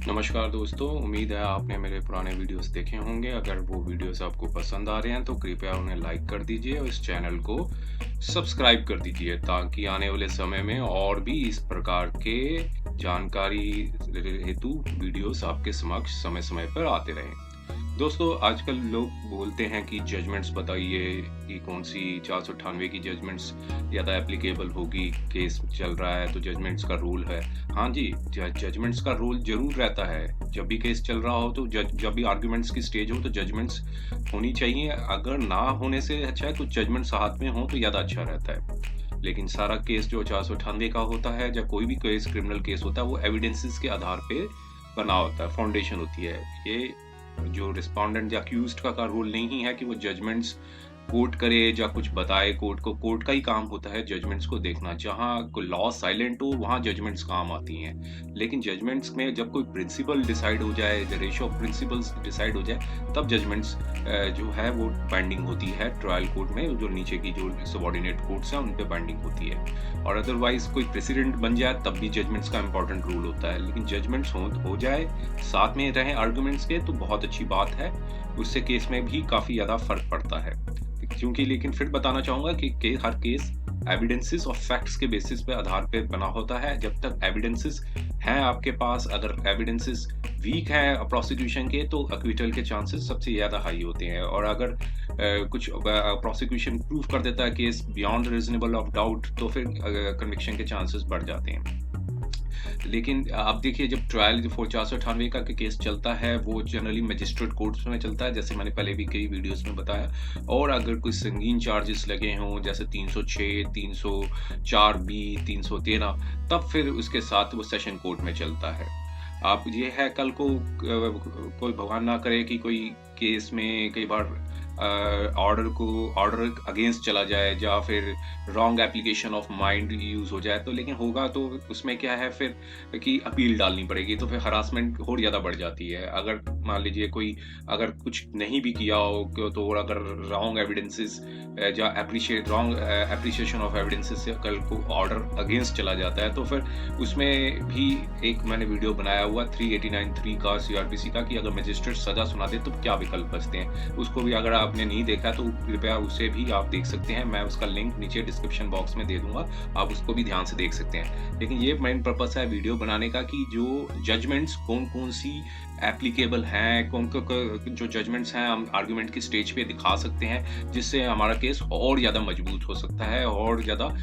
नमस्कार दोस्तों, उम्मीद है आपने मेरे पुराने वीडियोस देखे होंगे। अगर वो वीडियोस आपको पसंद आ रहे हैं तो कृपया उन्हें लाइक कर दीजिए और इस चैनल को सब्सक्राइब कर दीजिए ताकि आने वाले समय में और भी इस प्रकार के जानकारी हेतु वीडियोस आपके समक्ष समय-समय पर आते रहें। दोस्तों, आजकल लोग बोलते हैं कि जजमेंट्स बताइए कि कौन-सी 498 की जजमेंट्स ज़्यादा एप्लीकेबल होगी, केस चल रहा है तो जजमेंट्स का रूल है। हाँ जी, जजमेंट्स का रोल ज़रूर रहता है। जब भी केस चल रहा हो तो जब भी आर्गुमेंट्स की स्टेज हो तो जजमेंट्स होनी चाहिए। अगर ना होने से अच्छा है तो जजमेंट्स हाथ में हो तो ज़्यादा अच्छा रहता है। लेकिन सारा केस जो 498 का होता है या कोई भी केस क्रिमिनल केस होता है वो एविडेंसेस के आधार पे बना होता है, फाउंडेशन होती है। ये जो रिस्पोंडेंट या अक्यूज्ड का रोल नहीं है कि वो जजमेंट्स कोर्ट करे या कुछ बताए कोर्ट को। कोर्ट का ही काम होता है जजमेंट्स को देखना। जहाँ कोई लॉ साइलेंट हो वहाँ जजमेंट्स काम आती हैं। लेकिन जजमेंट्स में जब कोई प्रिंसिपल डिसाइड हो जाए, the ratio of principles decide हो जाए, तब जजमेंट्स जो है वो बाइंडिंग होती है ट्रायल कोर्ट में। जो नीचे की जो सबऑर्डिनेट कोर्ट्स हैं उन पे बाइंडिंग होती है। और अदरवाइज कोई प्रेसिडेंट बन जाए तब भी जजमेंट्स का इंपॉर्टेंट रूल होता है। लेकिन जजमेंट्स हो जाए, साथ में रहे आर्गुमेंट्स के, तो बहुत अच्छी बात है। उससे केस में भी काफ़ी ज़्यादा फ़र्क पड़ता है। क्योंकि लेकिन फिर बताना चाहूँगा कि हर केस एविडेंसेस और फैक्ट्स के बेसिस पे आधार पे बना होता है। जब तक एविडेंसेस हैं आपके पास, अगर एविडेंसेस वीक हैं प्रोसिक्यूशन के, तो एक्विटल के चांसेस सबसे ज़्यादा हाई होते हैं। और अगर कुछ प्रोसिक्यूशन प्रूव कर देता है case beyond reasonable of doubt, तो फिर कन्विक्शन के चांसेस बढ़ जाते हैं। लेकिन आप देखिए, जब ट्रायल जो 498 का केस चलता है वो जनरली मजिस्ट्रेट कोर्ट्स में चलता है, जैसे मैंने पहले भी कई वीडियोस में बताया। और अगर कोई संगीन चार्जेस लगे हों जैसे 306, 304 बी, 313, तब फिर उसके साथ वो सेशन कोर्ट में चलता है। आप ये है कल को कोई भगवान ना करे कि कोई केस में कई बार ऑर्डर अगेंस्ट चला जाए या फिर wrong application of mind use हो जाए, तो लेकिन होगा तो उसमें क्या है फिर कि अपील डालनी पड़ेगी, तो फिर हरासमेंट और ज़्यादा बढ़ जाती है। अगर मान लीजिए कोई अगर कुछ नहीं भी किया हो तो अगर रॉन्ग एविडेंसेस या रॉन्ग एप्रिसिएशन ऑफ एविडेंसेस से कल को ऑर्डर अगेंस्ट चला जाता है, तो फिर उसमें भी एक मैंने वीडियो बनाया हुआ 389(3) का सीआरपीसी का, कि अगर मजिस्ट्रेट सजा सुना दे तो क्या विकल्प बचते हैं। उसको भी अगर आपने नहीं देखा तो कृपया उसे भी आप देख सकते हैं। मैं उसका लिंक नीचे डिस्क्रिप्शन बॉक्स में दे दूंगा, आप उसको भी ध्यान से देख सकते हैं। लेकिन ये मेन पर्पस है वीडियो बनाने का कि जो जजमेंट्स कौन कौन सी एप्लीकेबल हैं, कौन जो जजमेंट्स हैं हम आर्गुमेंट की स्टेज पे दिखा सकते हैं, जिससे हमारा केस और ज़्यादा मजबूत हो सकता है और ज़्यादा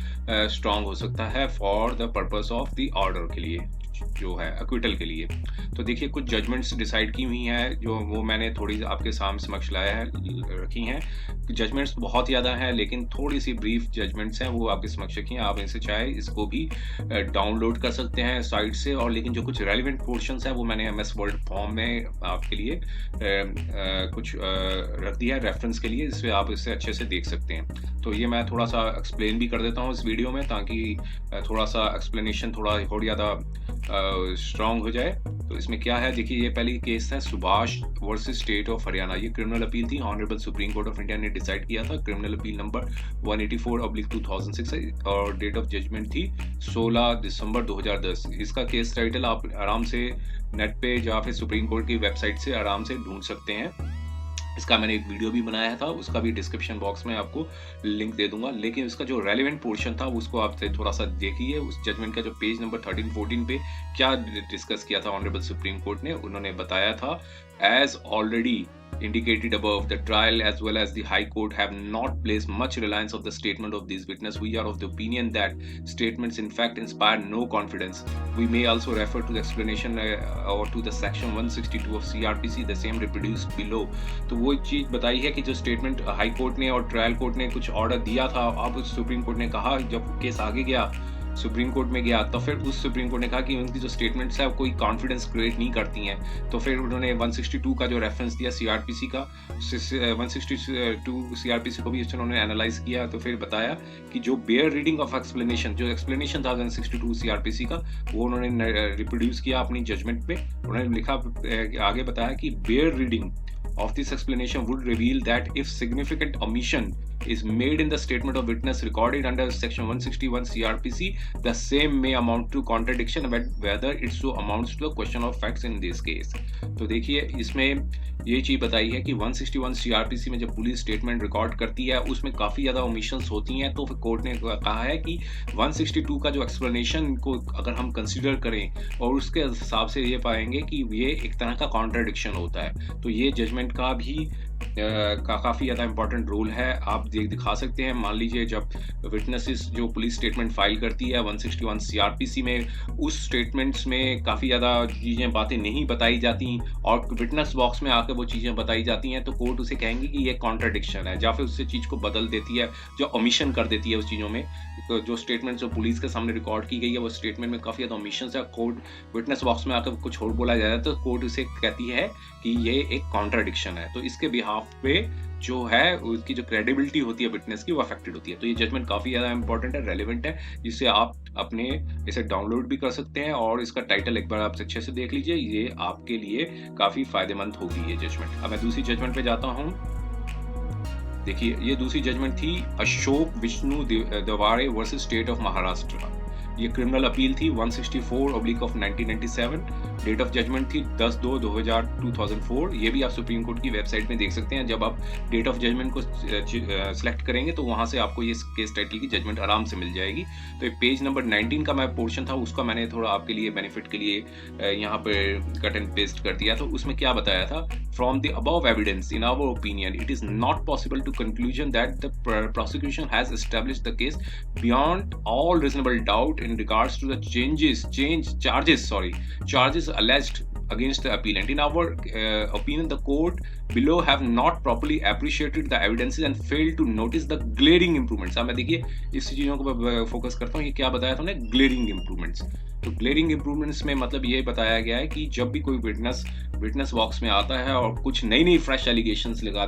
स्ट्रांग हो सकता है for the purpose of the order के लिए, जो है एक्विटल के लिए। तो देखिए, कुछ जजमेंट्स डिसाइड की हुई हैं जो वो मैंने थोड़ी आपके समक्ष लाया है, रखी हैं। जजमेंट्स बहुत ज़्यादा हैं लेकिन थोड़ी सी ब्रीफ जजमेंट्स हैं वो आपके समक्ष रखी हैं। आप इनसे चाहे इसको भी डाउनलोड कर सकते हैं साइट से। और लेकिन जो कुछ रेलिवेंट पोर्शंस हैं वो मैंने MS वर्ड फॉर्म में आपके लिए कुछ रख दिया है रेफरेंस के लिए, इससे आप इससे अच्छे से देख सकते हैं। तो ये मैं थोड़ा सा एक्सप्लेन भी कर देता हूँ इस वीडियो में, ताकि थोड़ा सा एक्सप्लेनेशन थोड़ा और ज़्यादा स्ट्रॉन्ग हो जाए। तो इसमें क्या है, देखिए, ये पहली केस है Subhash versus state of Haryana. ये क्रिमिनल अपील थी, honourable supreme court of India ने डिसाइड किया था। क्रिमिनल अपील नंबर 184/2006 और डेट ऑफ जजमेंट थी 16 दिसंबर 2010। इसका केस टाइटल आप आराम से नेट पे या फिर सुप्रीम कोर्ट की वेबसाइट से आराम से ढूंढ सकते हैं। इसका मैंने एक वीडियो भी बनाया था, उसका भी डिस्क्रिप्शन बॉक्स में आपको लिंक दे दूंगा। लेकिन इसका जो रेलेवेंट पोर्शन था उसको आप थोड़ा सा देखिए। उस जजमेंट का जो पेज नंबर 13-14 पे क्या डिस्कस किया था ऑनरेबल सुप्रीम कोर्ट ने, उन्होंने बताया था, as already indicated above, the trial as well as the High Court have not placed much reliance on the statement of these witnesses. We are of the opinion that statements in fact inspire no confidence. We may also refer to the explanation or to the section 162 of CRPC, the same reproduced below. तो वो चीज़ बताई है कि जो statement high court ने और trial court ने कुछ ऑर्डर दिया था, अब सुप्रीम कोर्ट ने कहा, जब केस आगे गया सुप्रीम कोर्ट में गया, तो फिर उस सुप्रीम कोर्ट ने कहा कि उनकी जो स्टेटमेंट्स है कोई कॉन्फिडेंस क्रिएट नहीं करती हैं। तो फिर उन्होंने 162 का जो रेफरेंस दिया सीआरपीसी का, 162 सीआरपीसी को भी उन्होंने एनालाइज किया। तो फिर बताया कि जो बेयर रीडिंग ऑफ एक्सप्लेनेशन, जो एक्सप्लेनेशन था 162 सीआरपीसी का, वो उन्होंने रिप्रोड्यूस किया अपनी जजमेंट पे। उन्होंने लिखा, आगे बताया कि bare reading of this explanation would reveal that if significant omission is made in the statement of witness recorded under section 161 CRPC, the same may amount to contradiction, but whether it so amounts to a question of facts in this case. तो देखिए इसमें ये चीज बताई है कि 161 CRPC में जब पुलिस स्टेटमेंट रिकॉर्ड करती है उसमें काफी ज्यादा ओमिशंस होती हैं, तो कोर्ट ने कहा है कि 162 का जो एक्सप्लेनेशन को अगर हम कंसीडर करें और उसके हिसाब से ये पाएंगे कि ये एक तरह का कॉन्ट्राडिक्शन होता है। तो ये जजमेंट का भी काफ़ी ज़्यादा इंपॉर्टेंट रोल है। आप दिखा सकते हैं, मान लीजिए जब विटनेसेस जो पुलिस स्टेटमेंट फाइल करती है 161 CRPC में, उस स्टेटमेंट्स में काफ़ी ज़्यादा चीज़ें बातें नहीं बताई जाती और विटनेस बॉक्स में आकर वो चीज़ें बताई जाती हैं, तो कोर्ट उसे कहेंगे कि ये कॉन्ट्राडिक्शन है, या फिर उससे चीज़ को बदल देती है, जो ओमिशन कर देती है उस चीज़ों में। तो जो स्टेटमेंट जो पुलिस के सामने रिकॉर्ड की गई है वो स्टेटमेंट में काफ़ी ज़्यादा ओमिशन है, कोर्ट विटनेस बॉक्स में आकर कुछ और बोला जाता है तो कोर्ट उसे कहती है कि ये एक कॉन्ट्राडिक्शन है। तो इसके बिहाफ पे जो है उसकी जो क्रेडिबिलिटी होती है विटनेस की वो अफेक्टेड होती है। तो ये जजमेंट काफ़ी ज़्यादा इंपॉर्टेंट है, रेलिवेंट है, जिससे आप अपने इसे डाउनलोड भी कर सकते हैं और इसका टाइटल एक बार आप अच्छे से देख लीजिए, ये आपके लिए काफ़ी फायदेमंद होगी ये जजमेंट। अब मैं दूसरी जजमेंट पे जाता हूँ। देखिए ये दूसरी जजमेंट थी Ashok Vishnu Dawade versus state of Maharashtra. ये क्रिमिनल अपील थी 164/1997। डेट ऑफ जजमेंट थी 10/2/2004। ये भी आप सुप्रीम कोर्ट की वेबसाइट में देख सकते हैं। जब आप डेट ऑफ जजमेंट को सिलेक्ट करेंगे तो वहां से आपको ये केस टाइटल की जजमेंट आराम से मिल जाएगी। तो पेज नंबर 19 का मैं पोर्शन था, उसका मैंने थोड़ा आपके लिए बेनिफिट के लिए यहाँ पे कट एंड पेस्ट कर दिया। तो उसमें क्या बताया था, from the above evidence in our opinion it is not possible to conclusion that the prosecution has established the case beyond all reasonable doubt in regards to the charges alleged against the appellant. In our opinion, the court below have not properly appreciated the evidences and failed to notice the glaring improvements. अब मैं देखिए इस चीजों को focus करता हूँ। ये क्या बताया था उन्हें, ग्लेरिंग इंप्रूवमेंट्स। तो ग्लेरिंग इंप्रूवमेंट्स में मतलब ये बताया गया है कि जब भी कोई विटनेस बॉक्स में आता है और कुछ नई फ्रेश एलिगेशंस लगा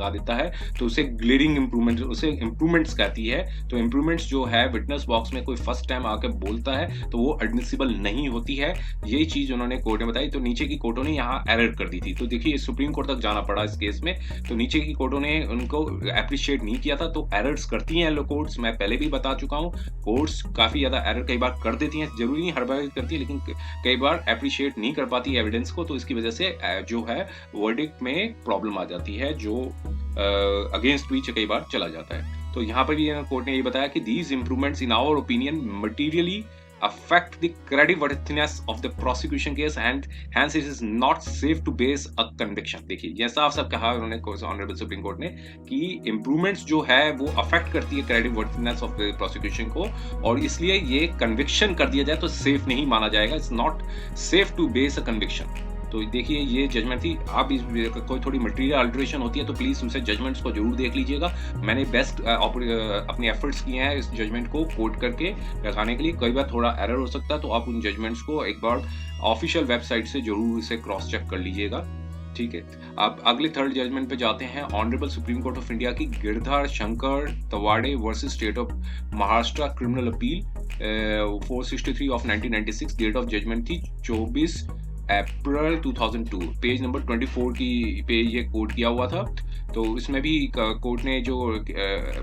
देता है तो उसे ग्लेरिंग इंप्रूवमेंट, उसे इंप्रूवमेंट्स कहती है। तो इंप्रूवमेंट्स जो है विटनेस बॉक्स में कोई फर्स्ट टाइम आकर बोलता है तो वो एडमिसिबल नहीं होती है। यही चीज उन्होंने कोर्ट ने बताई। तो नीचे की कोर्टों ने यहाँ एरर कर दी थी। तो देखिए सुप्रीम कोर्ट तक जाना पड़ा इस केस में। तो नीचे की कोर्टों ने उनको अप्रिशिएट नहीं किया था। तो एरर्स करती हैं कोर्ट्स, मैं पहले भी बता चुका हूँ, कोर्ट्स काफी ज्यादा एरर कई बार कर देती हैं, जरूरी नहीं हर बार करती है, लेकिन कई बार अप्रिशिएट नहीं कर पाती एविडेंस को। तो इसकी वजह से जो है वर्डिक्ट में प्रॉब्लम आ जाती है, जो अगेंस्ट व्हिच कई बार चला जाता है। तो यहाँ पर भी कोर्ट ने ये बताया कि these improvements in our opinion materially affect the creditworthiness of the prosecution case and hence it is not safe to base a conviction. देखिए ये साफ कहा उन्होंने ऑनरेबल सुप्रीम कोर्ट ने कि इंप्रूवमेंट्स जो है वो अफेक्ट करती है क्रेडिटवर्थिनेस ऑफ द प्रोसिक्यूशन को, और इसलिए ये कन्विक्शन कर दिया जाए तो सेफ नहीं माना जाएगा। It's not safe to base a conviction. तो देखिए ये जजमेंट थी। आप इस कोई थोड़ी मटेरियल अल्टरेशन होती है तो प्लीज उनसे जजमेंट्स को जरूर देख लीजिएगा। मैंने बेस्ट अपने एफर्ट्स किए हैं इस जजमेंट को कोट करके लगाने के लिए। कई बार थोड़ा एरर हो सकता है तो आप उन जजमेंट्स को एक बार ऑफिशियल वेबसाइट से जरूर इसे क्रॉस चेक कर लीजिएगा, ठीक है। आप अगले थर्ड जजमेंट पे जाते हैं। Honourable supreme court of India की Girdhar Shankar Tawade versus state of Maharashtra criminal appeal 463 of 1996। Date of judgement थी 24 अप्रैल 2002। पेज नंबर 24 की पे ये कोट किया हुआ था। तो इसमें भी कोर्ट ने जो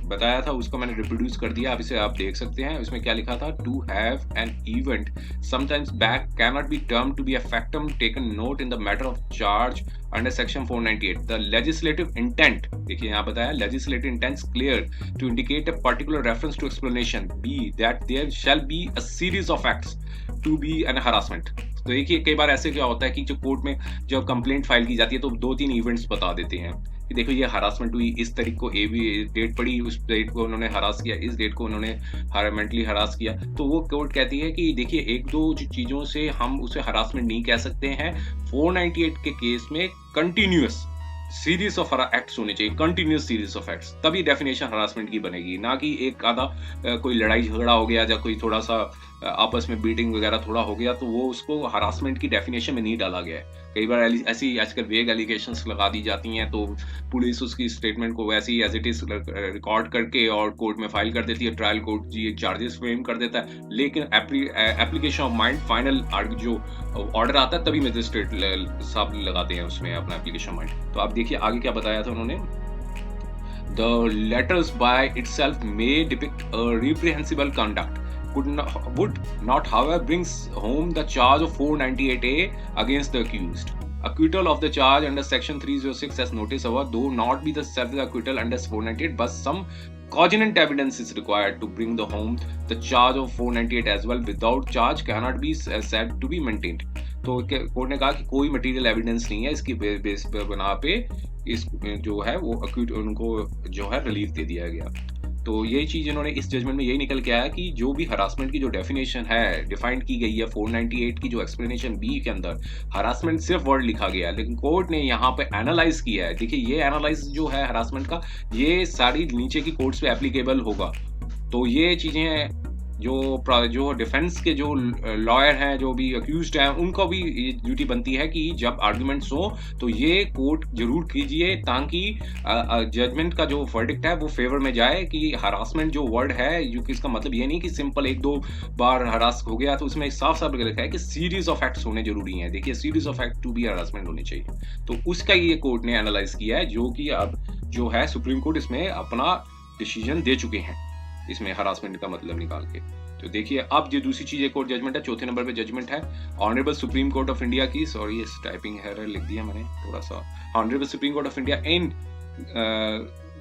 बताया था उसको मैंने रिप्रोड्यूस कर दिया, आप इसे आप देख सकते हैं। इसमें क्या लिखा था, to have an event sometimes back can not be term to be a factum taken note in the matter of charge under section 498। The legislative intent, देखिए यहाँ बताया, legislative intent clear to indicate a particular reference to explanation b that there shall be a series of acts to be an harassment. तो देखिए कई बार ऐसे क्या होता है कि जो कोर्ट में जब कंप्लेंट फाइल की जाती है तो 2-3 इवेंट्स बता देते हैं कि देखो ये हरासमेंट हुई, इस तारीख को डेट पड़ी, उस डेट को उन्होंने हरास किया, इस डेट को उन्होंने मेंटली हरास किया। तो वो कोर्ट कहती है कि देखिए एक दो चीजों से हम उसे हरासमेंट नहीं कह सकते हैं। 498 के केस में कंटिन्यूअस सीरीज ऑफ एक्ट्स होने चाहिए, कंटिन्यूअस सीरीज ऑफ एक्ट्स, तभी डेफिनेशन हरासमेंट की बनेगी, ना कि एक आधा कोई लड़ाई झगड़ा हो गया या कोई थोड़ा सा आपस में बीटिंग वगैरह थोड़ा हो गया तो वो उसको हरासमेंट की डेफिनेशन में नहीं डाला गया है। कई बार ऐसी आजकल वेग एलिगेशंस लगा दी जाती हैं तो पुलिस उसकी स्टेटमेंट को वैसे ही एज इट इज रिकॉर्ड करके और कोर्ट में फाइल कर देती है, ट्रायल कोर्ट जी चार्जेस फ्रेम कर देता है, लेकिन एप्लीकेशन ऑफ माइंड फाइनल जो ऑर्डर आता है तभी मजिस्ट्रेट साहब लगाते हैं उसमें अपना एप्लीकेशन माइंड। तो आप देखिए आगे क्या बताया था उन्होंने, The letters by itself may depict a reprehensible conduct, would not, however, brings home the charge of 498A against the accused. Acquittal of the charge under Section 306 as noticed above, though not be the self-acquittal under 498, but some cogent evidence is required to bring the home the charge of 498 as well. Without charge cannot be said to be maintained. तो court ने कहा कि कोई material evidence नहीं है, इसकी base पे बना पे इस जो है वो उनको जो है रिलीफ दे दिया गया। तो यही चीज इन्होंने इस जजमेंट में यही निकल के आया कि जो भी हरासमेंट की जो डेफिनेशन है डिफाइंड की गई है 498 की जो एक्सप्लेनेशन बी के अंदर हरासमेंट सिर्फ वर्ड लिखा गया है, लेकिन कोर्ट ने यहाँ पे एनालाइज किया है। देखिए ये एनालाइज जो है हरासमेंट का, ये सारी नीचे की कोर्ट्स पे एप्लीकेबल होगा। तो ये चीजें जो डिफेंस के जो लॉयर हैं, जो भी अक्यूज्ड हैं, उनको भी ये ड्यूटी बनती है कि जब आर्गुमेंट्स हो तो ये कोर्ट जरूर कीजिए, ताकि जजमेंट का जो वर्डिक्ट है वो फेवर में जाए। कि हरासमेंट जो वर्ड है, जो कि इसका मतलब ये नहीं कि सिंपल एक दो बार हरास हो गया, तो उसमें साफ साफ लिखा है कि सीरीज ऑफ एक्ट्स होने जरूरी हैं। देखिए series of act to be harassment होनी चाहिए, तो उसका ये कोर्ट ने एनालाइज किया है, जो कि अब जो है सुप्रीम कोर्ट इसमें अपना डिसीजन दे चुके हैं, इसमें हरासमेंट का मतलब निकाल के। तो देखिए अब जो दूसरी चीज एक और जजमेंट है, चौथे नंबर पे जजमेंट है honourable supreme court of India की, सॉरी इस टाइपिंग एरर लिख दिया मैंने थोड़ा सा। Honourable supreme court of India in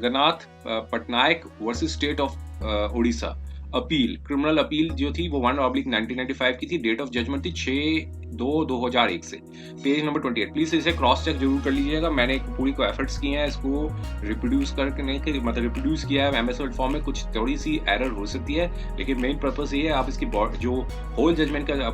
Ganath Patnaik versus state of Orissa appeal, criminal appeal जो थी वो 1/1995 की थी। डेट ऑफ जजमेंट थी 6/2/2001 से। Page number 28। प्लीज इसे क्रॉस चेक जरूर कर लीजिएगा। मैंने पूरी को एफर्ट्स किए हैं इसको रिप्रोड्यूस करने के, मतलब रिप्रोड्यूस किया है एमएस वर्ड फॉर्म में। कुछ थोड़ी सी एरर हो सकती है, लेकिन मेन पर्पस ये है आप इसकी जो होल जजमेंट का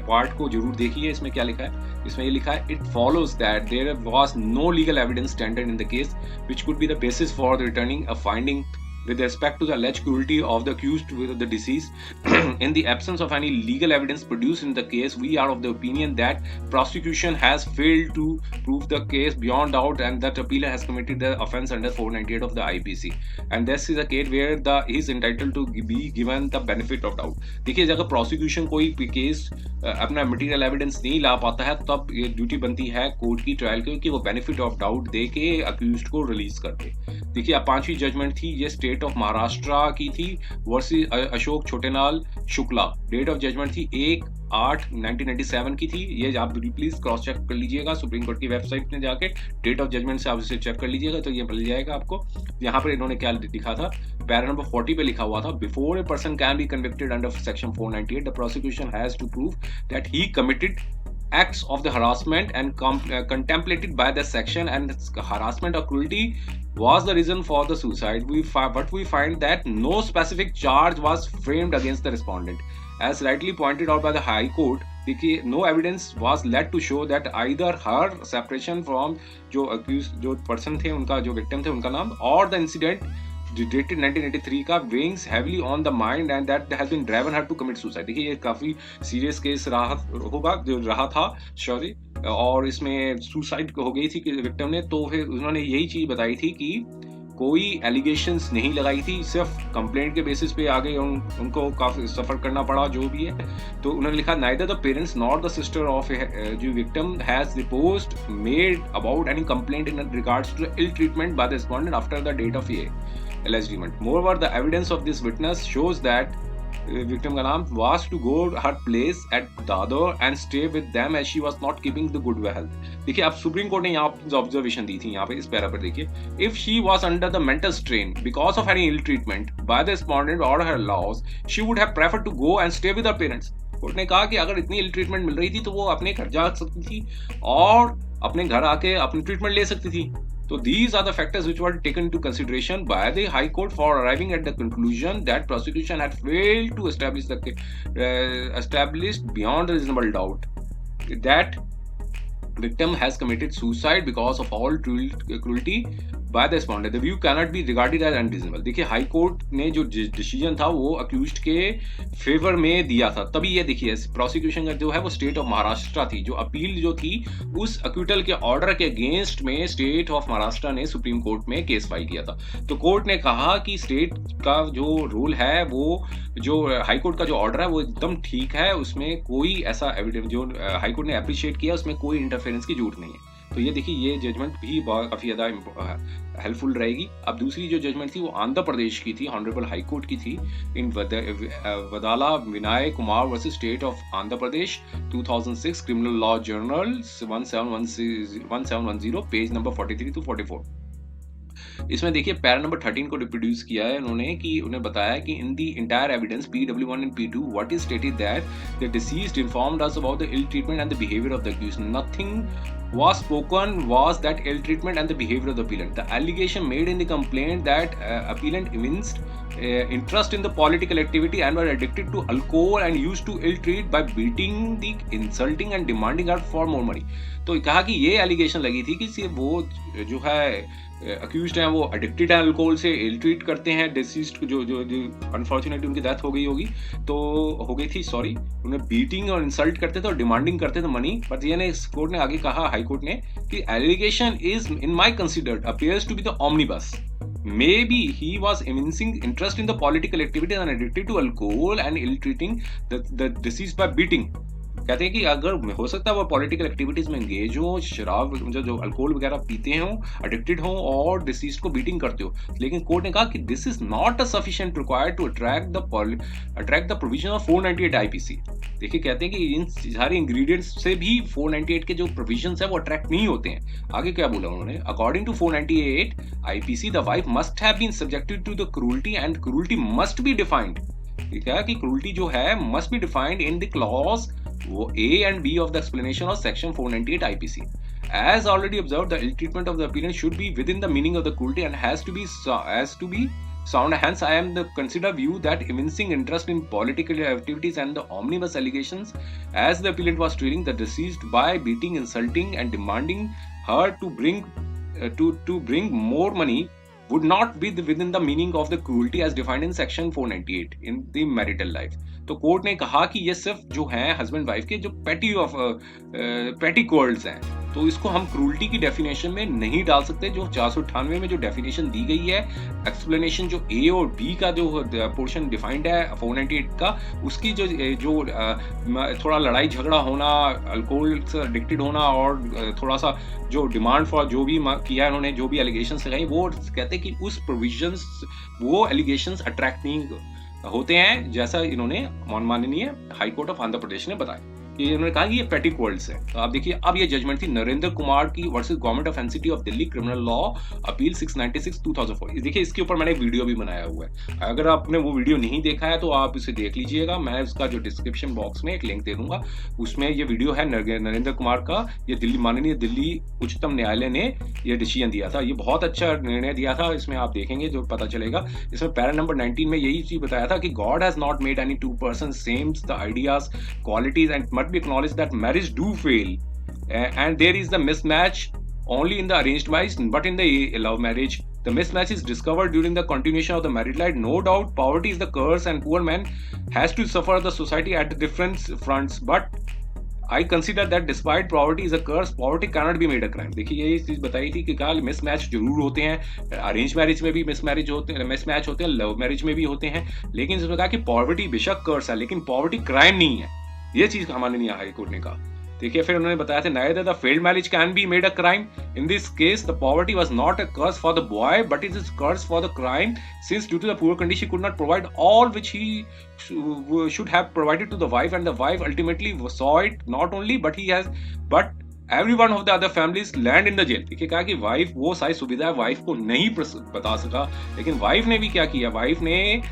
पार्ट को जरूर देखिए। इसमें क्या लिखा है, इसमें ये लिखा है it follows that there was no legal evidence standard in the case which could be the basis for returning a finding with respect to the alleged cruelty of the accused with the deceased. In the absence of any legal evidence produced in the case, we are of the opinion that prosecution has failed to prove the case beyond doubt and that appealer has committed the offence under 498 of the IPC. And this is a case where he is entitled to be given the benefit of doubt. देखिए अगर prosecution कोई case अपना material evidence नहीं ला पाता है, तब ये duty बनती है कोर्ट की ट्रायल की कि वो बेनिफिट ऑफ डाउट दे के अक्यूज्ड को रिलीज कर दे। देखिए अब पांचवी जजमेंट थी, ये स्टेट ऑफ महाराष्ट्र की थी versus Ashok Chhotelal Shukla. Date of judgement थी 1/8/1997 की थी। ये आप प्लीज क्रॉस चेक कर लीजिएगा सुप्रीम कोर्ट की वेबसाइट में जाके, डेट ऑफ जजमेंट से आप इसे चेक कर लीजिएगा तो ये मिल जाएगा आपको। यहाँ पर इन्होंने क्या लिखा था, पैरा नंबर 40 पे लिखा हुआ था, before a person can be convicted under section 498 the prosecution has to prove that he committed acts of the harassment and contemplated by the section, and harassment or cruelty was the reason for the suicide. But we find that no specific charge was framed against the respondent. As rightly pointed out by the High Court, no evidence was led to show that either her separation from जो accused जो person थे उनका जो victim थे उनका नाम, or the incident dated 1983 का weighs heavily on the mind and that has been driven her to commit suicide. देखिए ये काफी सीरियस केस रहा था सॉरी, और इसमें सुसाइड हो गई थी विक्टिम ने। तो फिर उन्होंने यही चीज बताई थी कि कोई एलिगेशंस नहीं लगाई थी, सिर्फ कंप्लेंट के बेसिस पे आ गए, उनको काफी सफर करना पड़ा जो भी है। तो उन्होंने लिखा neither the parents nor the sister of जो victim has report made about any complaint in regards to ill treatment by the respondent after the date of ये alleged event. Moreover, the evidence of this witness shows that victim का नाम was to go her place at Dadar and stay with them as she was not keeping the good health. देखिए अब supreme court ने यहाँ observation दी थी, यहाँ पे इस पैरा पर देखिए, if she was under the mental strain because of any ill treatment by the respondent or her laws, she would have preferred to go and stay with her parents. Court ने कहा कि अगर इतनी ill treatment मिल रही थी तो वो अपने घर जा सकती थी और अपने घर आके अपनी ट्रीटमेंट ले सकती थी। So these are the factors which were taken into consideration by the High Court for arriving at the conclusion that prosecution had failed to establish beyond a reasonable doubt that victim has committed suicide because of all cruelty by the respondent. The view cannot be regarded as unreasonable. देखिए high court ने जो decision था वो accused के favour में दिया था, तभी ये देखिए प्रोसिक्यूशन का जो है वो स्टेट ऑफ महाराष्ट्र थी। जो अपील जो थी उस अक्यूटल के ऑर्डर के अगेंस्ट में स्टेट ऑफ महाराष्ट्र ने सुप्रीम कोर्ट में केस फाइल किया था। तो कोर्ट ने कहा कि स्टेट का जो रूल है वो जो हाई कोर्ट का जो ऑर्डर है वो एकदम ठीक है, उसमें कोई ऐसा एविडेंस जो हाई कोर्ट ने अप्रिशिएट किया उसमें कोई इंटरफेरेंस की जरूरत नहीं है। तो ये देखिए ये जजमेंट भी काफ़ी ज़्यादा हेल्पफुल रहेगी। अब दूसरी जो जजमेंट थी वो आंध्र प्रदेश की थी, ऑनरेबल हाई कोर्ट की थी, in Vadala Vinay Kumar versus state of Andhra Pradesh 2006 criminal law journal 1710 page number 43 to 44। इसमें देखिए पैरा नंबर 13 को रिप्रोड्यूस किया है उन्होंने, कि उन्हें बताया कि in the entire evidence PW1 and P2 what is stated that the deceased informed us about the ill treatment and the behaviour of the accused. Nothing was spoken was that ill treatment and the behavior of the appellant. The allegation made in the complaint that appellant evinced interest in the political activity and were addicted to alcohol and used to ill treat by beating, the insulting and demanding her for more money। तो कहा कि ये allegation लगी थी कि वो जो है अक्यूज्ड हैं वो एडिक्टेड हैं अल्कोहल से, इल ट्रीट करते हैं डिसीज्ड जो जो जो अनफॉर्चुनेटली उनकी डेथ हो गई होगी, तो हो गई थी सॉरी, उन्हें बीटिंग और इंसल्ट करते थे और डिमांडिंग करते थे मनी। बट ये कोर्ट ने आगे कहा, हाई कोर्ट ने, कि allegation is in my considered appears to be the omnibus। Maybe he was evincing interest in the political activity and addicted to alcohol and ill-treating the deceased by beating। कहते हैं कि अगर हो सकता है वो पॉलिटिकल एक्टिविटीज में engage हो, शराब जो अल्कोहल वगैरह पीते हो, एडिक्टेड हो और डिसीज को बीटिंग करते हो, लेकिन कोर्ट ने कहा कि this is not a sufficient required to attract the provision of 498 IPC. देखिए कहते हैं कि इन सारे इंग्रेडिएंट्स से भी 498 के जो प्रोविजंस है वो अट्रैक्ट नहीं होते हैं। आगे क्या बोला उन्होंने, according to 498 IPC the wife must have been subjected to the cruelty and cruelty must be defined. ठीक है कि क्रूरल्टी जो है must be defined in the clause A and B of the explanation of section 498 IPC. As already observed, the ill treatment of the appellant should be within the meaning of the cruelty and has to be sound. Hence, I am the consider view that evincing interest in political activities and the omnibus allegations, as the appellant was treating the deceased by beating, insulting, and demanding her to bring more money, would not be within the meaning of the cruelty as defined in section 498 in the marital life। तो court ने कहा कि ये सिर्फ जो है husband wife के जो पेटी क्वार्रल्स हैं, तो इसको हम क्रूरल्टी की डेफिनेशन में नहीं डाल सकते। जो 498 में जो डेफिनेशन दी गई है, एक्सप्लेनेशन जो ए और बी का जो पोर्शन डिफाइंड है 498 का, उसकी जो थोड़ा लड़ाई झगड़ा होना, अल्कोहल से एडिक्टेड होना और थोड़ा सा जो डिमांड फॉर जो भी किया उन्होंने, जो भी एलिगेशंस लगाई, वो कहते हैं कि उस प्रोविजंस वो एलिगेशंस अट्रैक्ट नहीं होते हैं, जैसा इन्होंने माननीय हाई कोर्ट ऑफ आंध्र प्रदेश ने बताया कि इन्होंने कहा कि ये पेटी क्वार्रल्स है। तो आप देखिए अब ये जजमेंट थी नरेंद्र कुमार की versus government of NCT of Delhi criminal law appeal 696 2004। देखिए इसके ऊपर मैंने वीडियो भी बनाया हुआ है, अगर आपने वो वीडियो नहीं देखा है तो आप इसे देख लीजिएगा, मैं उसका जो डिस्क्रिप्शन बॉक्स में एक लिंक दे दूंगा, उसमें ये वीडियो है नरेंद्र कुमार का। ये दिल्ली माननीय दिल्ली उच्चतम न्यायालय ने ये डिसीजन दिया था, ये बहुत अच्छा निर्णय दिया था, इसमें आप देखेंगे जो पता चलेगा। इसमें पैरा नंबर 19 में यही चीज बताया था कि God has not made any two person same the ideas qualities and must be acknowledged that marriage do fail and there is the mismatch only in the arranged marriage, but in the love marriage the mismatch is discovered during the continuation of the married life। No doubt poverty is the curse and poor man has to suffer the society at different fronts, but I consider that despite poverty is a curse, poverty cannot be made a crime। देखिए यही चीज बताई थी कि कल mismatch जरूर होते हैं, अरेंज मैरिज में भी मिसमैच होते हैं, लव मैरिज में भी होते हैं, लेकिन इसमें कहा कि पॉवर्टी बेशक कर्स है लेकिन पॉवर्टी क्राइम नहीं है, ये चीज माननीय हाई कोर्ट ने कहा। देखिए फिर उन्होंने बताया था neither the failed marriage can be made a crime। In this case the poverty was not a curse for the boy but it is a curse for the crime, since due to the poor condition he could not provide all which he should have provided to the wife, and the wife ultimately saw it not only but every one of the other families land in the jail। देखिए कहा कि wife वो सारी सुविधा wife को नहीं बता सका, लेकिन वाइफ ने भी क्या किया, वाइफ ने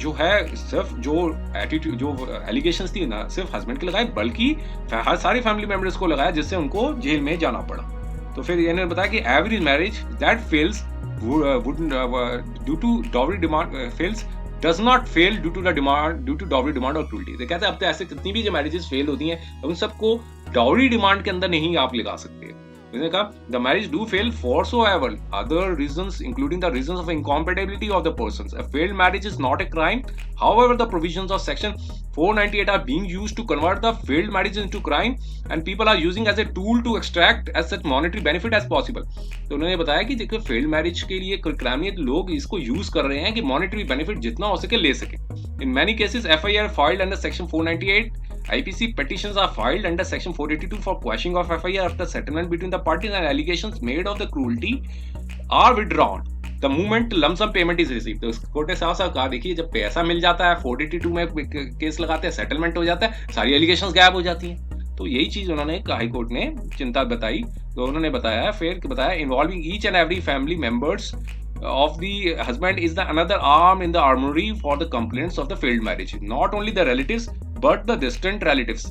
जो है सिर्फ जो एटीट्यूड जो एलिगेशंस थी ना सिर्फ हस्बैंड के लगाए बल्कि हर सारे फैमिली मेंबर्स को लगाया, जिससे उनको जेल में जाना पड़ा। तो फिर इन्होंने बताया कि every marriage that fails due to dowry demand fails does not fail due to dowry demand or cruelty। तो कहते हैं अब तो ऐसे कितनी भी जो मैरिजेस फेल होती हैं उन सबको डॉवरी डिमांड के अंदर नहीं आप लगा सकते। उसने कहा the marriage do fail whatsoever other reasons including the reasons of incompatibility of the persons। A failed marriage is not a crime, however the provisions of section 498 are being used to convert the failed marriage into crime and people are using as a tool to extract as such monetary benefit as possible। तो उन्होंने बताया कि देखो failed marriage के लिए कोई crime नहीं है, लोग इसको यूज कर रहे हैं कि मॉनेटरी बेनिफिट जितना हो सके ले सके। In many cases FIR filed under section 498 IPC petitions are filed under Section 482 for quashing of FIR after settlement between the parties and allegations made of the cruelty are withdrawn the moment lump sum payment is received। तो court ने साफ साफ कहा, देखिए जब पैसा मिल जाता है 482 में केस लगाते हैं, सेटलमेंट हो जाता है, सारी एलिगेशंस गायब हो जाती हैं। तो यही चीज उन्होंने हाई कोर्ट ने चिंता बताई। तो उन्होंने बताया, फिर बताया, involving each and every family members of the husband is the another arm in the armory for the complaints of the failed marriage, not only the relatives but the distant relatives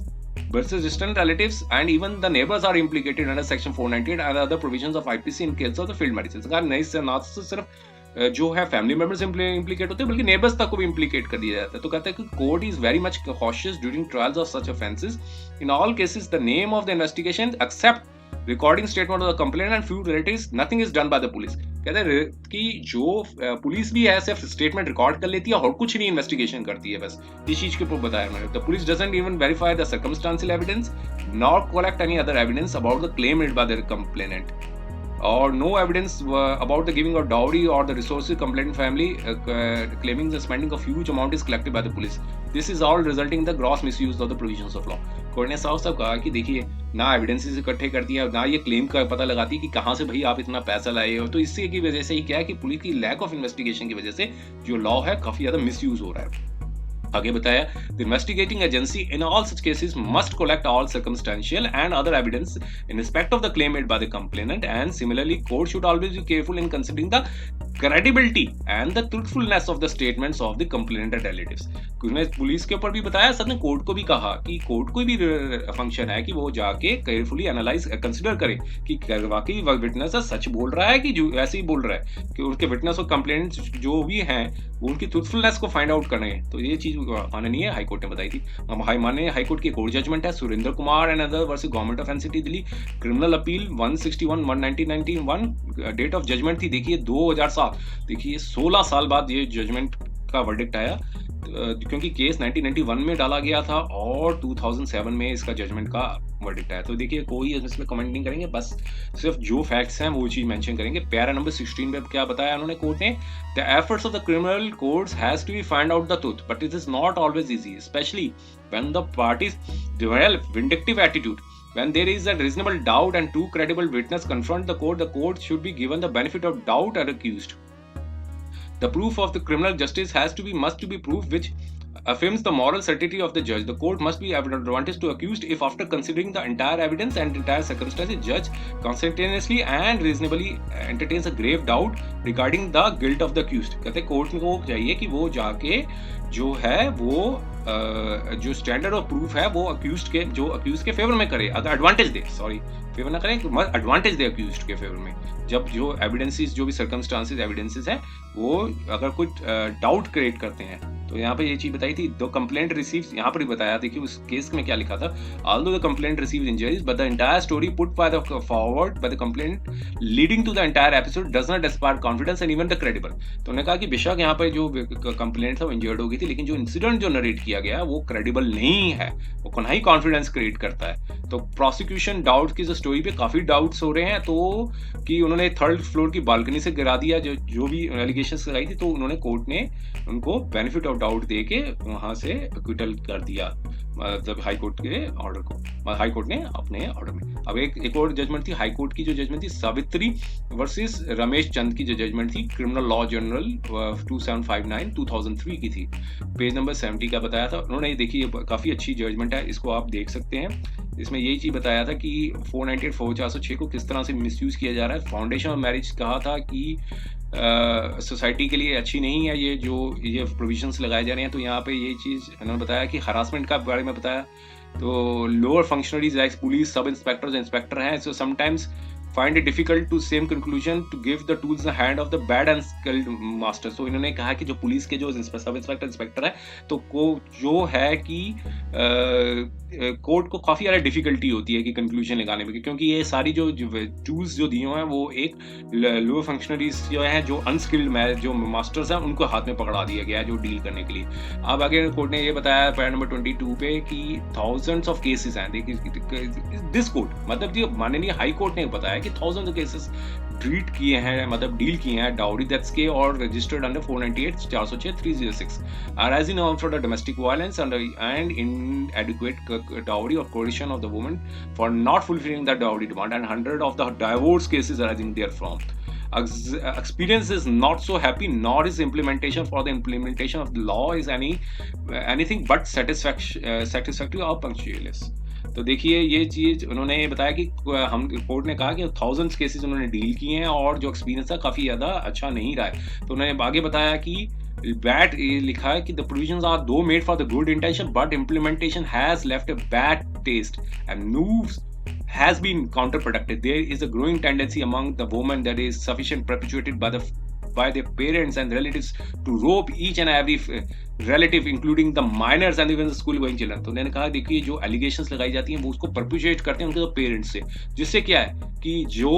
versus distant relatives and even the neighbors are implicated under section 498 and other provisions of IPC in case of the failed marriages। कहा नहीं से ना सिर्फ जो है family members implicate होते हैं बल्कि नेबर्स तक को भी इम्प्लीकेट कर दिया जाता है। तो कहते हैं कि court is very much cautious during trials of such offences in all cases the name of the investigation except recording statement of the complaint and few relatives nothing is done by the police. कहते हैं कि जो police भी है सिर्फ statement record कर लेती है और कुछ नहीं इन्वेस्टिगेशन करती है। बस इस चीज के ऊपर बताया मैंने। The police doesn't even verify the circumstantial evidence nor collect any other evidence about the claim made by the complainant or no evidence about the giving of dowry or the resources complainant family claiming the spending of huge amount is collected by the police. This is all resulting in the gross misuse of the provisions of law। Court ने साफ साफ कहा कि देखिए ना evidences इकट्ठे करती है ना ये क्लेम का पता लगाती है कि कहाँ से भाई आप इतना पैसा लाए हो। तो इससे की वजह से ही क्या है कि पुलिस की लैक ऑफ इन्वेस्टिगेशन की वजह से जो लॉ है काफी ज्यादा मिसयूज हो रहा है। आगे बताया, the investigating agency in all such cases must collect all circumstantial and other evidence in respect of the claim made by the complainant and similarly court should always be careful in considering the credibility and the truthfulness of the statements of the complainant and relatives। उसने police के ऊपर भी बताया, साथ में court को भी कहा कि कोर्ट को भी फंक्शन है कि वो जाके केयरफुली एनालाइज कंसीडर करे कि वाकई विटनेस सच बोल रहा है कि जो ऐसे ही बोल रहा है, कि उनके विटनेस और कंप्लेंट जो भी हैं उनकी ट्रूथफुलनेस को फाइंड आउट करना है। तो ये चीज माननीय हाईकोर्ट ने बताई थी। माननीय हाईकोर्ट की कोर्ट जजमेंट है Surendra Kumar and other versus government of NCT Delhi, criminal appeal 161/1991, date of judgement थी देखिए 2007। देखिए 16 साल बाद ये जजमेंट का वर्डिक्ट आया, क्योंकि केस 1991 में डाला गया था और 2007 में इसका जजमेंट का वर्डिक्ट आया। तो देखिए कोई इसमें कमेंट नहीं करेंगे, बस सिर्फ जो फैक्ट्स हैं वो चीज मेंशन करेंगे। पैरा नंबर 16 में क्या बताया उन्होंने कोर्ट ने, the efforts of the criminal courts has to be find out the truth but it is not always easy, specially when the parties develop vindictive attitude. When there is a reasonable doubt and two credible witnesses confront the court should be given the benefit of doubt and accused. The proof of the criminal justice must be proof which affirms the moral certainty of the judge. The court must be advantage to accused if after considering the entire evidence and entire circumstances, judge conscientiously and reasonably entertains a grave doubt regarding the guilt of the accused। कहते court को चाहिए कि वो जाके जो है वो जो स्टैंडर्ड ऑफ प्रूफ है वो अक्यूज्ड के फेवर में करे, अगर एडवांटेज दे, सॉरी फेवर ना करे, एडवांटेज दे अक्यूज्ड के फेवर में। जब जो एविडेंसेस जो भी सर्कमस्टांसेस एविडेंसेस हैं वो अगर कुछ डाउट क्रिएट करते हैं। तो यहाँ पे ये चीज बताई थी, द कंप्लेंट रिसीव्स, यहाँ पर भी बताया, देखिए उस केस में क्या लिखा था, although the complaint receives injuries but the entire story put by the forward by the complaint leading to the entire episode does not inspire confidence and even the credible. तो उन्होंने कहा कि बेशक यहाँ पर जो कंप्लेंट था वो इंजर्ड हो गई थी, लेकिन जो इंसिडेंट जो नरेट किया गया वो क्रेडिबल नहीं है, वो कौन ही कॉन्फिडेंस क्रिएट करता है। तो प्रोसिक्यूशन डाउट की स्टोरी पे काफी डाउट्स हो रहे हैं, तो कि उन्होंने थर्ड फ्लोर की बालकनी से गिरा दिया जो भी एलिगेशंस लगाई थी, तो उन्होंने कोर्ट ने उनको बेनिफिट ऑफ डाउट दे के वहां से एक्विटल कर दिया, मतलब हाई कोर्ट के ऑर्डर को, हाई कोर्ट ने अपने ऑर्डर में। अब एक और जजमेंट थी हाई कोर्ट की, जो जजमेंट थी सावित्री वर्सेस रमेश चंद की जो जजमेंट थी, क्रिमिनल लॉ जर्नल 2759 2003 की थी, पेज नंबर 70 का बताया था उन्होंने। देखिए काफी अच्छी जजमेंट है, इसको आप देख सकते हैं। इसमें यही चीज बताया था कि 498 406 को किस तरह से मिसयूज किया जा रहा है। फाउंडेशन ऑफ मैरिज कहा था कि सोसाइटी के लिए अच्छी नहीं है ये प्रोविजंस लगाए जा रहे हैं। तो यहाँ पे ये चीज इन्होंने बताया कि हरासमेंट का बारे में बताया, तो लोअर फंक्शनरीज लाइक पुलिस सब इंस्पेक्टर्स इंस्पेक्टर हैं, so sometimes find it difficult to same conclusion to give the tools in the hand of the bad and skilled master। so इन्होंने कहा कि जो पुलिस के जो सब इंस्पेक्टर है, तो को जो है कि कोर्ट को काफी ज्यादा डिफिकल्टी होती है कि कंक्लूजन लगाने में, क्योंकि ये सारी जो टूल्स जो दिए हुए हैं वो एक लोअर फंक्शनरीज जो है, जो अनस्किल्ड जो मास्टर्स हैं उनको हाथ में पकड़ा दिया गया है जो डील करने के लिए। अब आगे कोर्ट ने ये बताया पैरा नंबर 22 पे कि थाउजेंड्स ऑफ केसेस हैं। देखिए दिस कोर्ट मतलब जो माननीय हाई कोर्ट ने बताया कि थाउजेंड्स ऑफ केसेस ट्रीट किए हैं, मतलब डील किए हैं डाउरी डेथ्स के और registered under 498 406 306 arising from the domestic violence and inadequate dowry or coercion of the woman for not fulfilling the dowry demand, and 100 of the divorce cases arising therefrom. Experience is not so happy, nor is implementation for the implementation of the law is anything but satisfactory or punctual. तो देखिए ये चीज उन्होंने बताया कि हम court ने कहा कि थाउजेंड्स केसेस उन्होंने डील किए हैं और जो एक्सपीरियंस था काफी ज्यादा अच्छा नहीं रहा है। तो उन्होंने आगे बताया कि बैड लिखा है कि द प्रोविजंस आर दो made for the good intention but implementation has left a bad taste and moves has been counterproductive. There is a growing tendency among the women that is sufficient perpetuated by their parents and relatives to rope each and every relative including the minors and even the school going children. तो उन्होंने कहा देखिए जो allegations लगाई जाती हैं वो उसको परपेचुएट करते हैं उनके पेरेंट्स से, जिससे क्या है कि जो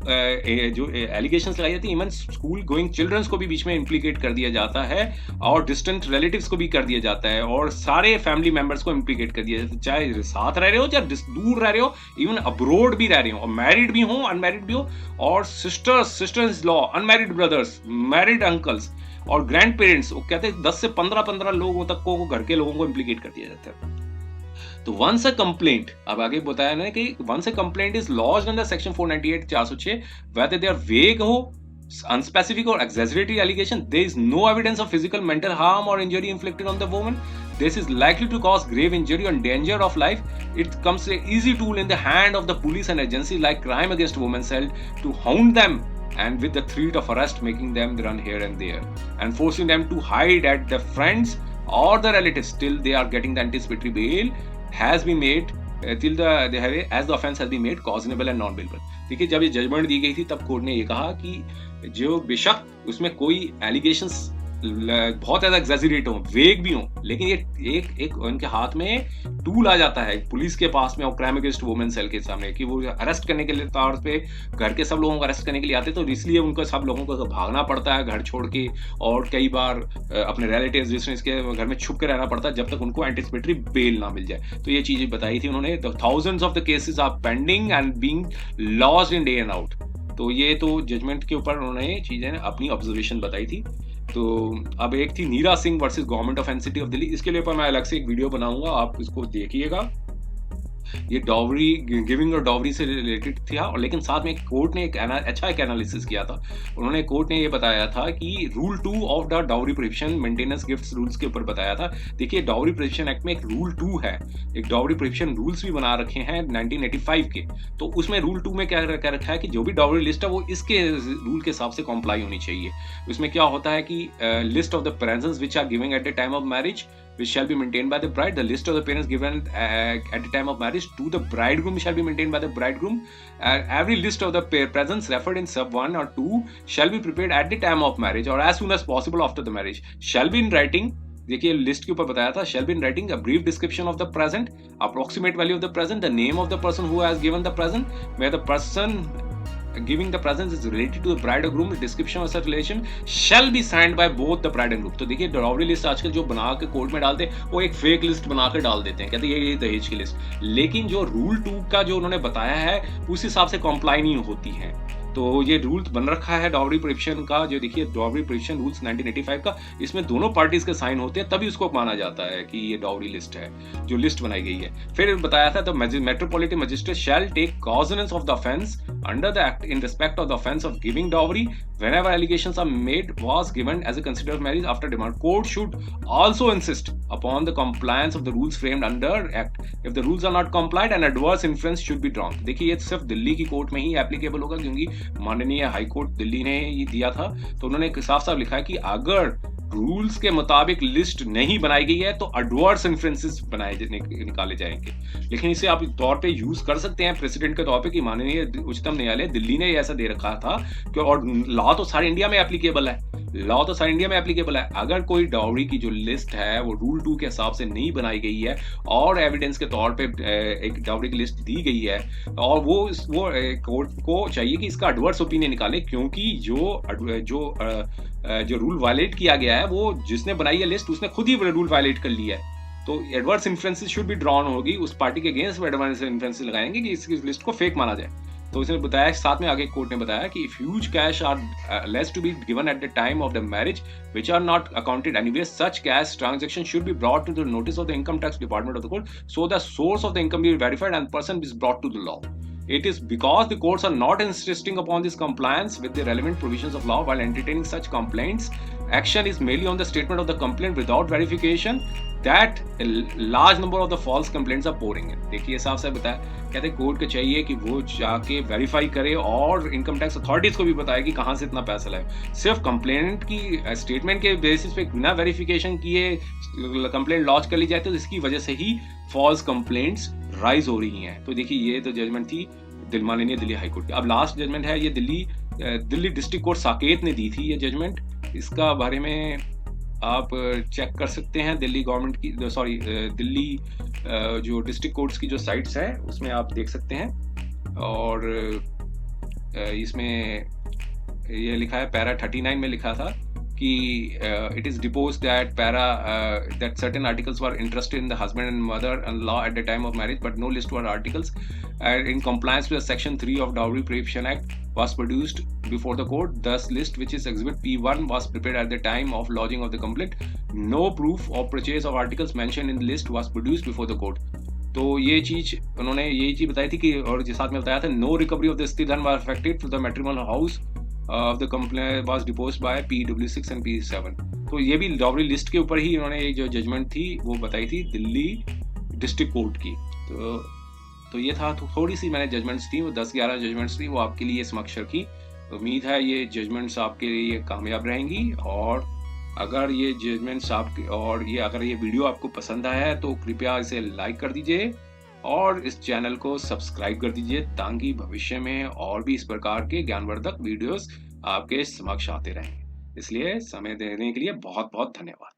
एलिगेशंस लगाई जाती है इवन स्कूल गोइंग चिल्ड्रंस को भी बीच में इम्प्लीकेट कर दिया जाता है और डिस्टेंट रिलेटिव्स को भी कर दिया जाता है और सारे फैमिली मेंबर्स को इम्प्लीकेट कर दिया जाता है, चाहे साथ रह रहे हो चाहे दूर रह रहे हो, इवन अब्रोड भी रह रहे हो और मैरिड भी हो अनमैरिड भी हो, और sisters law, unmarried brothers, married uncles और ग्रैंड पेरेंट्स, वो कहते हैं 10 से 15 लोगों तक को घर के लोगों को इम्प्लीकेट कर दिया जाता है। तो वंस अ कंप्लेंट, अब आगे बताया ना कि once a complaint is lodged under section 498 406 whether they are vague हो, unspecific or exaggerated allegation, there is no evidence of physical, mental harm or injury inflicted on the woman, this is likely to cause grave injury and danger of life, it comes a easy tool in the hand of the police and agencies like crime against women cell to hound them and with the threat of arrest, making them run here and there and forcing them to hide at their friends or the relatives till they are getting the anticipatory bail has been made till the as the offense has been made cautionable and non bailable. देखिए जब ये judgement दी गई थी तब court ने ये कहा कि जो बेशक उसमें कोई एलिगेशंस बहुत ज्यादा एग्जैजरेट हो, वेग भी हो, लेकिन ये एक उनके हाथ में टूल आ जाता है पुलिस के पास में और क्राइम अगेंस्ट वुमेन सेल के सामने कि वो अरेस्ट करने के लिए तौर पे घर के सब लोगों को अरेस्ट करने के लिए आते, तो इसलिए उनको सब लोगों को भागना पड़ता है घर छोड़ के और कई बार अपने रिलेटिव्स जिसमें इसके घर में छुप के रहना पड़ता है जब तक उनको एंटिसिपेटरी बेल ना मिल जाए। तो ये चीजें बताई थी उन्होंने। Thousands of the cases are pending and being lost in day and out. तो ये तो जजमेंट के ऊपर उन्होंने चीजें अपनी ऑब्जर्वेशन बताई थी। तो अब एक थी Neera Singh versus government of NCT of Delhi, इसके लिए ऊपर मैं अलग से एक वीडियो बनाऊंगा, आप इसको देखिएगा। ये डॉवरी गिविंग और डॉवरी से रिलेटेड था और लेकिन साथ में कोर्ट ने एक एनालिसिस किया था। उन्होंने कोर्ट ने ये बताया था कि rule 2 of the dowry prohibition maintenance gifts rules के ऊपर बताया था। देखिए डाउरी प्रोहिबिशन एक्ट में एक रूल 2 है, एक डाउरी प्रोहिबिशन रूल्स भी बना रखे हैं 1985 के। तो उसमें रूल 2 में क्या रखा है कि जो भी डाउरी लिस्ट है वो इसके रूल के हिसाब से कॉम्प्लाई होनी चाहिए। उसमें क्या होता है कि list of the presents which are giving at the time of marriage which shall be maintained by the bride. The list of the parents given at the time of marriage to the bridegroom shall be maintained by the bridegroom. Every list of the presents referred in sub 1 or 2 shall be prepared at the time of marriage or as soon as possible after the marriage. Shall be in writing. देखिए list के ऊपर बताया था shall be in writing a brief description of the present, approximate value of the present, the name of the person who has given the present, where the person giving the presents is related to the bride or groom, the description of such relation shall be signed by both the bride and groom. तो देखिए dowry list आजकल जो बना के court में डालते हैं वो एक फेक लिस्ट बना के डाल देते हैं, कहते हैं ये दहेज की लिस्ट, लेकिन जो रूल 2 का जो उन्होंने बताया है उस हिसाब से कॉम्प्लाई नहीं होती है। तो ये रूल बन रखा है डाउरी प्रोहिबिशन का, जो देखिए डाउरी प्रोहिबिशन रूल्स 1985 का, इसमें दोनों पार्टीज के साइन होते हैं तभी उसको माना जाता है कि ये डाउरी लिस्ट है जो लिस्ट बनाई गई है। फिर बताया था the metropolitan magistrate shall take cognizance of the offence under the act in respect of the offence of giving dowry whenever allegations are made was given as a considered marriage after demand. Court should also insist upon the compliance of the rules framed under act. If the rules are not complied, an adverse inference should be drawn. देखिए ये सिर्फ दिल्ली की court में ही applicable होगा क्योंकि माननीय high court Delhi ने ये दिया था। तो उन्होंने साफ साफ लिखा है कि अगर रूल्स के मुताबिक लिस्ट नहीं बनाई गई है तो एडवर्स इन्फ्रेंसेस निकाले जाएंगे, लेकिन इसे आप तौर पे यूज कर सकते हैं प्रेसिडेंट के तौर पे कि माननीय उच्चतम न्यायालय दिल्ली ने ऐसा दे रखा था कि और लॉ तो सारे इंडिया में एप्लीकेबल है, लॉ तो सारे इंडिया में एप्लीकेबल है। अगर कोई डाउरी की जो लिस्ट है वो रूल 2 के हिसाब से नहीं बनाई गई है और एविडेंस के तौर पे एक डाउरी की लिस्ट दी गई है और वो कोर्ट को चाहिए कि इसका एडवर्स ओपिनियन निकाले, क्योंकि जो रूल वायलेट किया गया है वो जिसने बनाई है लिस्ट उसने खुद ही रूल वायलेट कर लिया है। तो adverse inferences should be drawn होगी, उस पार्टी के अगेंस्ट एडवर्स इन्फ्रेंसेस लगाएंगे कि इसकी लिस्ट को फेक माना जाए। तो इसने बताया, साथ में आगे कोर्ट ने बताया कि if huge cash are less to be given at the time of the marriage which are not accounted anywhere, such cash transaction should be brought to the notice of the income tax department of the court, so the source of the income be verified and person is brought to the law. It is because the courts are not insisting upon this compliance with the relevant provisions of law while entertaining such complaints. Action is merely on the statement of the complaint without verification that a large number of the false complaints are pouring in. देखिए साफ साफ बताया, कहते court को चाहिए कि वो जाके वेरीफाई करे और इनकम टैक्स अथॉरिटीज को भी बताए कि कहाँ से इतना पैसा लाए। सिर्फ कंप्लेंट की स्टेटमेंट के बेसिस पे बिना वेरिफिकेशन किए कंप्लेंट लॉन्च कर ली जाए तो इसकी वजह से ही फॉल्स कंप्लेंट्स राइज हो रही हैं। तो देखिए ये तो जजमेंट थी माननीय दिल्ली हाई कोर्ट की। अब लास्ट जजमेंट है ये दिल्ली डिस्ट्रिक्ट कोर्ट साकेत ने दी थी ये जजमेंट। इसका बारे में आप चेक कर सकते हैं दिल्ली गवर्नमेंट की दिल्ली जो डिस्ट्रिक्ट कोर्ट्स की जो साइट्स है उसमें आप देख सकते हैं। और इसमें ये लिखा है पैरा 39 में लिखा था कि it is deposed that that certain articles were interested in the husband and mother-in-law at the time of marriage, but no list were articles in compliance with Section 3 of Dowry Prohibition Act was produced before the court. Thus, list which is Exhibit P1 was prepared at the time of lodging of the complaint. No proof of purchase of articles mentioned in the list was produced before the court. तो ये चीज उन्होंने यही चीज बताई थी कि, और साथ में बताया था no recovery of the stridhan was affected to the matrimonial house of the complaint was deposed by PW6 and P7। तो ये भी डॉवरी लिस्ट के ऊपर ही इन्होंने एक जो जजमेंट थी वो बताई थी दिल्ली डिस्ट्रिक्ट कोर्ट की। तो ये था, तो थोड़ी सी मैंने जजमेंट्स थी, वो 10-11 जजमेंट्स थी वो आपके लिए समक्ष रखी। तो उम्मीद है ये जजमेंट्स आपके लिए कामयाब रहेंगी। और अगर ये जजमेंट्स आपके और ये अगर ये वीडियो आपको पसंद आया है तो कृपया इसे लाइक कर दीजिए और इस चैनल को सब्सक्राइब कर दीजिए ताकि भविष्य में और भी इस प्रकार के ज्ञानवर्धक वीडियोस आपके समक्ष आते रहें। इसलिए समय देने के लिए बहुत बहुत धन्यवाद।